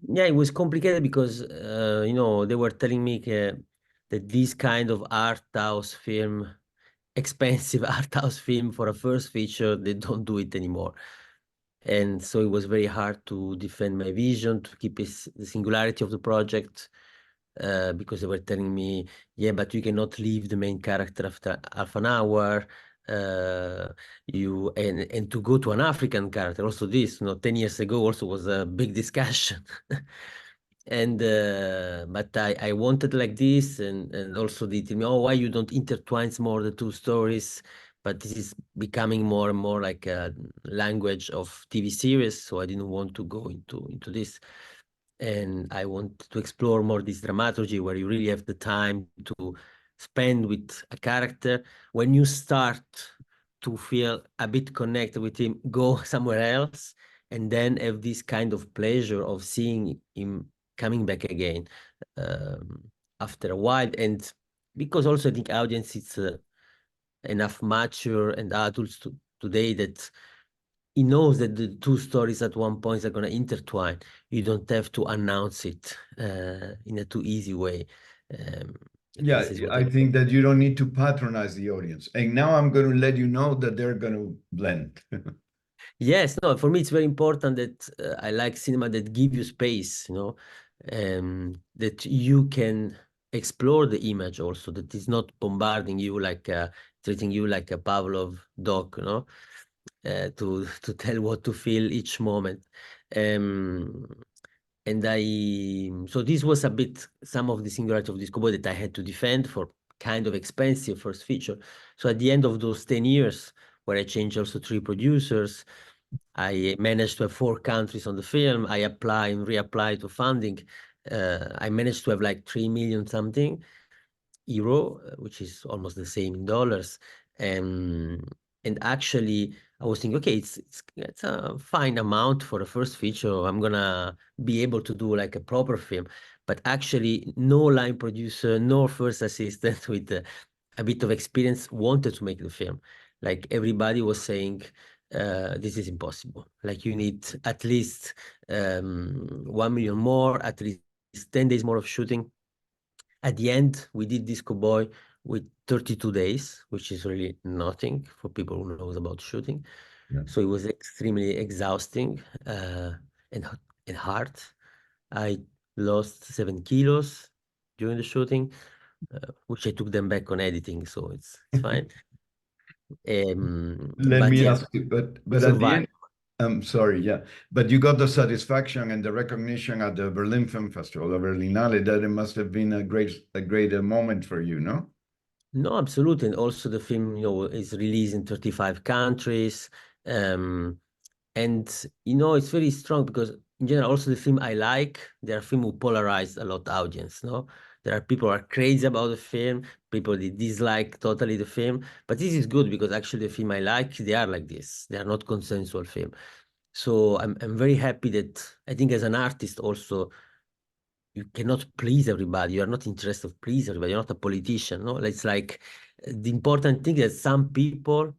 Yeah, it was complicated because you know, they were telling me that this kind of art house film, expensive art house film for a first feature, they don't do it anymore. And so it was very hard to defend my vision, to keep the singularity of the project, because they were telling me, yeah, but you cannot leave the main character after half an hour. And to go to an African character, also this, 10 years ago also was a big discussion. And but I wanted like this, and also they tell me, oh, why you don't intertwine more the two stories? But this is becoming more and more like a language of TV series, so I didn't want to go into this. And I want to explore more this dramaturgy where you really have the time to spend with a character. When you start to feel a bit connected with him, go somewhere else, and then have this kind of pleasure of seeing him coming back again after a while. And because also I think audience is enough mature and adults today that he knows that the two stories at one point are going to intertwine. You don't have to announce it in a too easy way. At Yeah, least is what I I. think that you don't need to patronize the audience. And now I'm going to let you know that they're going to blend. Yes, no, for me it's very important that I like cinema that give you space, that you can explore the image also, that is not bombarding you like treating you like a Pavlov dog, to tell what to feel each moment. Um, and so this was a bit some of the singularity of this Kobo that I had to defend for kind of expensive first feature. So at the end of those 10 years, where I changed also 3 producers, I managed to have 4 countries on the film. I apply and reapply to funding. I managed to have like 3 million something euro, which is almost the same in dollars. And actually, I was thinking, okay, it's a fine amount for a first feature. I'm gonna be able to do like a proper film. But actually, no line producer, no first assistant with a bit of experience wanted to make the film. Like everybody was saying, this is impossible. Like you need at least 1 million more, at least 10 days more of shooting. At the end, we did Disco Boy with 32 days, which is really nothing for people who knows about shooting. Yeah. So it was extremely exhausting and and hard. I lost 7 kilos during the shooting, which I took them back on editing, so it's fine. Let But me yeah, ask you, we but at the survived. end, I'm sorry, yeah, but you got the satisfaction and the recognition at the Berlin Film Festival, the Berlinale, that it must have been a great moment for you, no? No, absolutely. And also the film, is released in 35 countries. Um, and, it's very strong because in general, also the film I like, there are film who polarize a lot audience, no? There are people who are crazy about the film, people that dislike totally the film. But this is good because actually the film I like, they are like this. They are not consensual film. So I'm very happy that I think as an artist also, you cannot please everybody. You are not interested to please everybody. You're not a politician. No, it's like the important thing is some people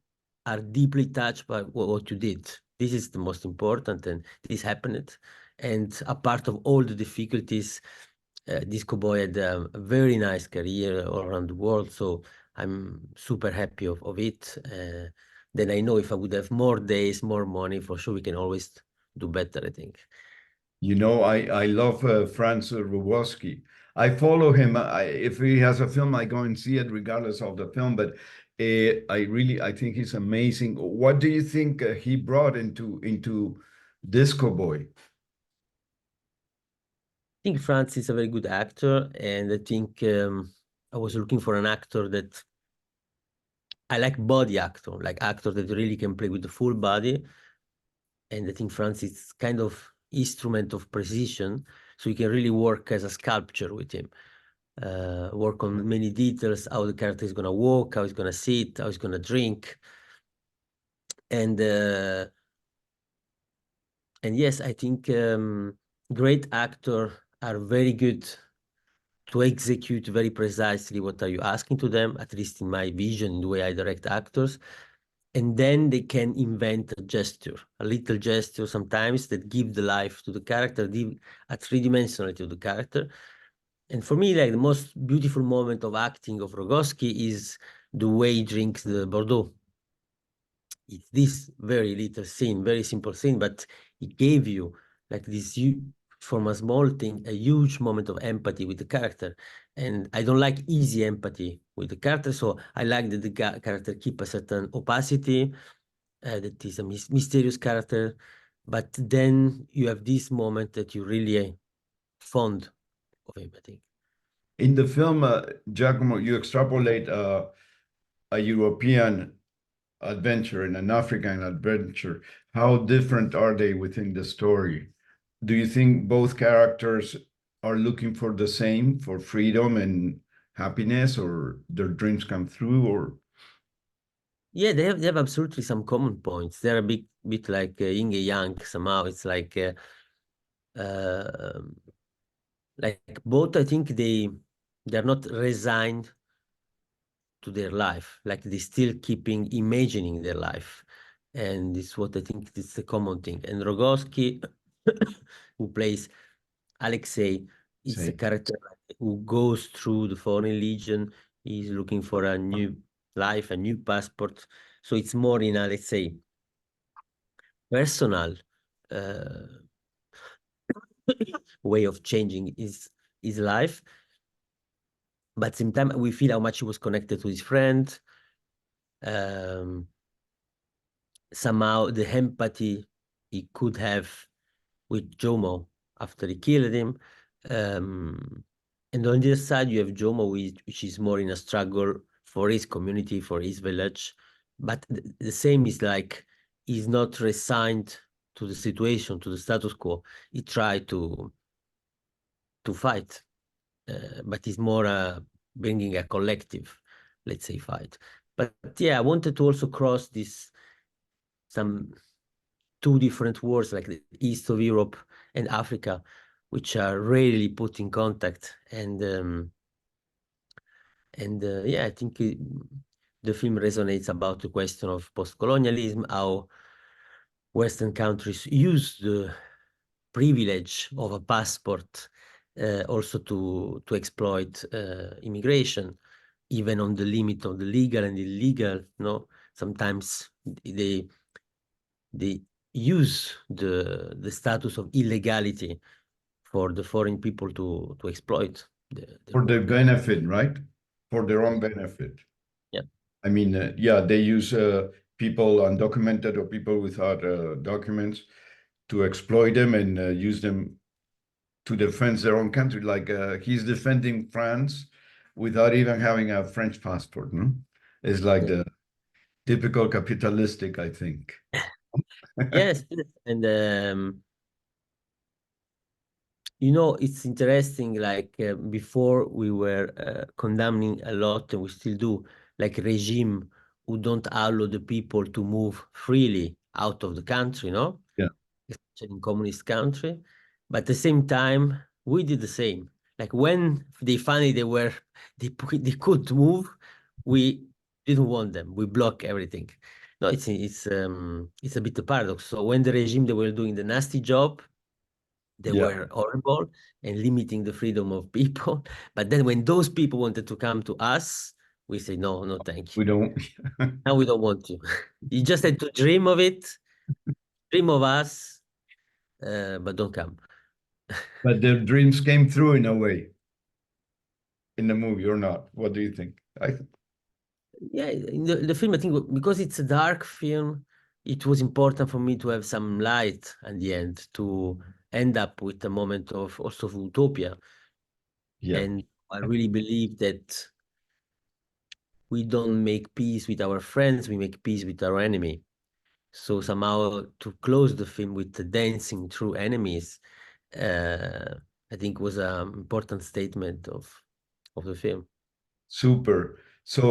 are deeply touched by what you did. This is the most important, and this happened. And a part of all the difficulties, Disco Boy had a very nice career all around the world. So I'm super happy of it. Then I know if I would have more days, more money, for sure we can always do better, I think. You know, I love Franz Rogowski. I follow him. If he has a film, I go and see it regardless of the film. But I think he's amazing. What do you think he brought into Disco Boy? Think Franz is a very good actor, and I think I was looking for an actor that I like body actor, like actor that really can play with the full body. And I think Franz is kind of instrument of precision, so you can really work as a sculpture with him. Work on many details, how the character is gonna walk, how he's gonna sit, how he's gonna drink, and uh, and yes, I think great actors are very good to execute very precisely what are you asking to them, at least in my vision, in the way I direct actors. And then they can invent a gesture, a little gesture sometimes that give the life to the character, give a three-dimensionality to the character. And for me, like the most beautiful moment of acting of Rogowski is the way he drinks the Bordeaux. It's this very little scene, very simple scene, but it gave you like this, from a small thing, a huge moment of empathy with the character. And I don't like easy empathy with the character, so I like that the character keep a certain opacity, that is a mysterious character, but then you have this moment that you really fond of him, I think. In the film, Giacomo, you extrapolate a European adventure and an African adventure. How different are they within the story? Do you think both characters are looking for the same, for freedom and happiness, or their dreams come through, or? Yeah, they have absolutely some common points. They're a bit like yin and yang somehow. It's uh, like both. I think they're not resigned to their life. Like they still keeping imagining their life, and it's what I think is the common thing. And Rogowski, who plays Aleksei, is a Say, character who goes through the Foreign Legion. He's looking for a new life, a new passport. So it's more in Aleksei personal uh, way of changing his life. But at the same time, we feel how much he was connected to his friend. Um, Somehow the empathy he could have with Jomo after he killed him. And on the other side, you have Jomo, which is more in a struggle for his community, for his village. But the same is like he's not resigned to the situation, to the status quo. He tried to fight, but he's more bringing a collective, let's say, fight. But yeah, I wanted to also cross some two different wars, like the east of Europe and Africa, which are rarely put in contact. And yeah, I think the film resonates about the question of post-colonialism, how Western countries use the privilege of a passport also to exploit immigration, even on the limit of the legal and illegal. No, sometimes they use the status of illegality for the foreign people to exploit the for their work. benefit, right? For their own benefit. Yeah. I mean, yeah, they use people undocumented or people without documents to exploit them and use them to defend their own country. Like he's defending France without even having a French passport. No? It's like Yeah. the typical capitalistic, I think. Yes, and you know, it's interesting, like before we were condemning a lot, and we still do, like regime who don't allow the people to move freely out of the country, no? Yeah. Especially in communist country. But at the same time, we did the same. Like when they finally they could move, we didn't want them. We block everything. No, it's a bit a paradox. So when the regime they were doing the nasty job, they Yeah. were horrible and limiting the freedom of people. But then when those people wanted to come to us, we say, no, no, thank you. We don't. Now we don't want you. You just had to dream of it, dream of us, but don't come. But their dreams came through in a way in the movie or not. What do you think? Yeah, in the film, I think because it's a dark film, it was important for me to have some light at the end to end up with a moment of also of utopia. Yeah. And I really believe that we don't make peace with our friends, we make peace with our enemy. So somehow to close the film with the dancing through enemies, I think was an important statement of the film. Super.